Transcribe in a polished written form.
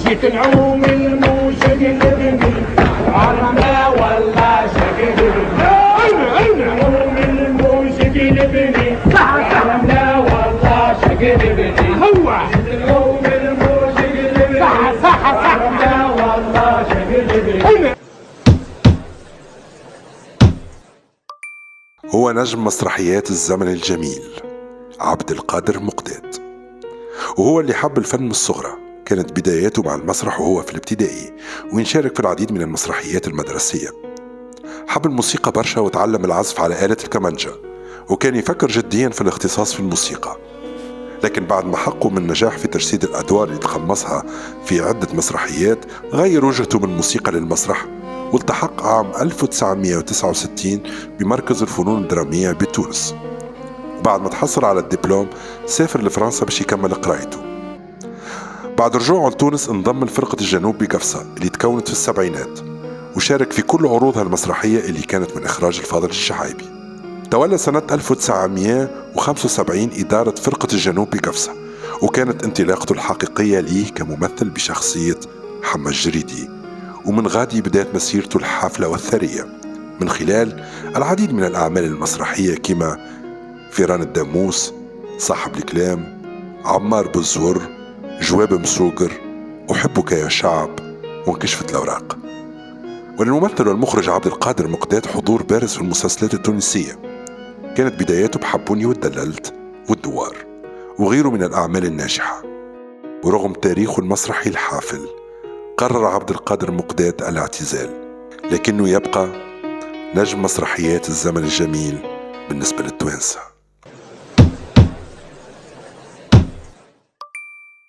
جيت نعوم الموشق لبني عالرملة ولا شق لبني نعوم الموشق لبني عالرملة ولا شق لبني هو جيت نعوم الموشق لبني عالرملة ولا شق لبني. هو نجم مسرحيات الزمن الجميل عبد القادر مقداد، وهو اللي حب الفن من الصغرى. كانت بداياته مع المسرح وهو في الابتدائي، وين شارك في العديد من المسرحيات المدرسية. حب الموسيقى برشا وتعلم العزف على آلة الكمانجا، وكان يفكر جديا في الاختصاص في الموسيقى. لكن بعد ما حققوا من نجاح في تجسيد الأدوار اللي تخمصها في عدة مسرحيات، غير وجهته من الموسيقى للمسرح، والتحق عام 1969 بمركز الفنون الدرامية بتونس. وبعد ما تحصل على الدبلوم سافر لفرنسا باش يكمل قرايته. بعد رجوعه لتونس انضم لفرقة الجنوب بقفصة اللي تكونت في السبعينات، وشارك في كل عروضها المسرحية اللي كانت من إخراج الفاضل الشحايبي. تولى سنة 1975 إدارة فرقة الجنوب بقفصة، وكانت انطلاقته الحقيقية ليه كممثل بشخصية محمد جريدي. ومن غادي بدأت مسيرته الحافلة والثرية من خلال العديد من الأعمال المسرحية كما فيران الداموس، صاحب الكلام، عمار بالزور، جواب مسوقر، أحبك يا شعب، وانكشفت الأوراق. وللممثل والمخرج عبد القادر مقداد حضور بارز في المسلسلات التونسية. كانت بداياته بحبوني ودللت والدوار وغيره من الأعمال الناجحة. ورغم تاريخه المسرحي الحافل، قرر عبد القادر مقداد الاعتزال، لكنه يبقى نجم مسرحيات الزمن الجميل بالنسبة للتوانسة.